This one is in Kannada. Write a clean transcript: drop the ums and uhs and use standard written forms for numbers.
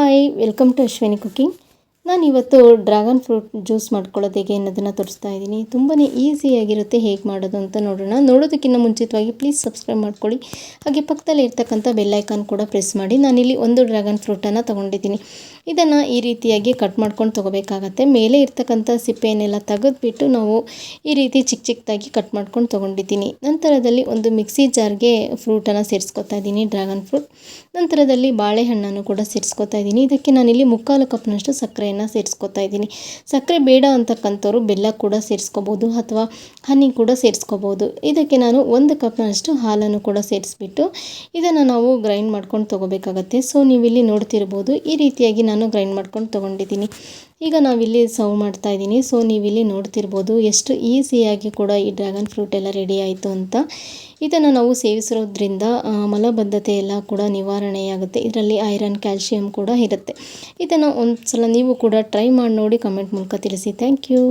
Hi, welcome to Ashwini cooking. ನಾನಿವತ್ತು ಡ್ರ್ಯಾಗನ್ ಫ್ರೂಟ್ ಜ್ಯೂಸ್ ಮಾಡ್ಕೊಳ್ಳೋದು ಹೇಗೆ ಅನ್ನೋದನ್ನು ತೋರಿಸ್ತಾ ಇದ್ದೀನಿ. ತುಂಬಾ ಈಸಿಯಾಗಿರುತ್ತೆ, ಹೇಗೆ ಮಾಡೋದು ಅಂತ ನೋಡೋಣ. ನೋಡೋದಕ್ಕಿಂತ ಮುಂಚಿತವಾಗಿ ಪ್ಲೀಸ್ ಸಬ್ಸ್ಕ್ರೈಬ್ ಮಾಡ್ಕೊಳ್ಳಿ. ಹಾಗೆ ಪಕ್ಕದಲ್ಲಿ ಇರ್ತಕ್ಕಂಥ ಬೆಲ್ ಐಕಾನ್ ಕೂಡ ಪ್ರೆಸ್ ಮಾಡಿ. ನಾನಿಲ್ಲಿ ಒಂದು ಡ್ರ್ಯಾಗನ್ ಫ್ರೂಟನ್ನು ತೊಗೊಂಡಿದ್ದೀನಿ. ಇದನ್ನು ಈ ರೀತಿಯಾಗಿ ಕಟ್ ಮಾಡ್ಕೊಂಡು ತೊಗೋಬೇಕಾಗತ್ತೆ. ಮೇಲೆ ಇರ್ತಕ್ಕಂಥ ಸಿಪ್ಪೆಯನ್ನೆಲ್ಲ ತೆಗೆದುಬಿಟ್ಟು ನಾವು ಈ ರೀತಿ ಚಿಕ್ಕ ಚಿಕ್ಕದಾಗಿ ಕಟ್ ಮಾಡ್ಕೊಂಡು ತೊಗೊಂಡಿದ್ದೀನಿ. ನಂತರದಲ್ಲಿ ಒಂದು ಮಿಕ್ಸಿ ಜಾರ್ಗೆ ಫ್ರೂಟನ್ನು ಸೇರಿಸ್ಕೊತಾ ಇದ್ದೀನಿ, ಡ್ರ್ಯಾಗನ್ ಫ್ರೂಟ್. ನಂತರದಲ್ಲಿ ಬಾಳೆಹಣ್ಣನ್ನು ಕೂಡ ಸೇರಿಸ್ಕೊತಾ ಇದ್ದೀನಿ. ಇದಕ್ಕೆ ನಾನಿಲ್ಲಿ 3/4 ಕಪ್ನಷ್ಟು ಸಕ್ಕರೆಯನ್ನು ಸೇರಿಸ್ಕೊತಾ ಇದ್ದೀನಿ. ಸಕ್ಕರೆ ಬೇಡ ಅಂತಕ್ಕಂಥವ್ರು ಬೆಲ್ಲ ಕೂಡ ಸೇರಿಸ್ಕೋಬೋದು ಅಥವಾ ಹನಿ ಕೂಡ ಸೇರಿಸ್ಕೋಬೋದು. ಇದಕ್ಕೆ ನಾನು 1 ಕಪ್ನಷ್ಟು ಹಾಲನ್ನು ಕೂಡ ಸೇರಿಸ್ಬಿಟ್ಟು ಇದನ್ನು ನಾವು ಗ್ರೈಂಡ್ ಮಾಡ್ಕೊಂಡು ತೊಗೋಬೇಕಾಗತ್ತೆ. ಸೊ ನೀವಿಲ್ಲಿ ನೋಡ್ತಿರ್ಬೋದು, ಈ ರೀತಿಯಾಗಿ ನಾನು ಗ್ರೈಂಡ್ ಮಾಡ್ಕೊಂಡು ತೊಗೊಂಡಿದ್ದೀನಿ. ಈಗ ನಾವಿಲ್ಲಿ ಸರ್ವ್ ಮಾಡ್ತಾ ಇದ್ದೀನಿ. ಸೊ ನೀವಿಲ್ಲಿ ನೋಡ್ತಿರ್ಬೋದು ಎಷ್ಟು ಈಸಿಯಾಗಿ ಕೂಡ ಈ ಡ್ರ್ಯಾಗನ್ ಫ್ರೂಟ್ ಎಲ್ಲ ರೆಡಿ ಆಯಿತು ಅಂತ. ಇದನ್ನು ನಾವು ಸೇವಿಸೋದ್ರಿಂದ ಮಲಬದ್ಧತೆ ಎಲ್ಲ ಕೂಡ ನಿವಾರಣೆಯಾಗುತ್ತೆ. ಇದರಲ್ಲಿ ಐರನ್, ಕ್ಯಾಲ್ಶಿಯಂ ಕೂಡ ಇರುತ್ತೆ. ಇದನ್ನು ಒಂದು ಸಲ ನೀವು ಕೂಡ ಟ್ರೈ ಮಾಡಿ ನೋಡಿ, ಕಮೆಂಟ್ ಮೂಲಕ ತಿಳಿಸಿ. Thank you.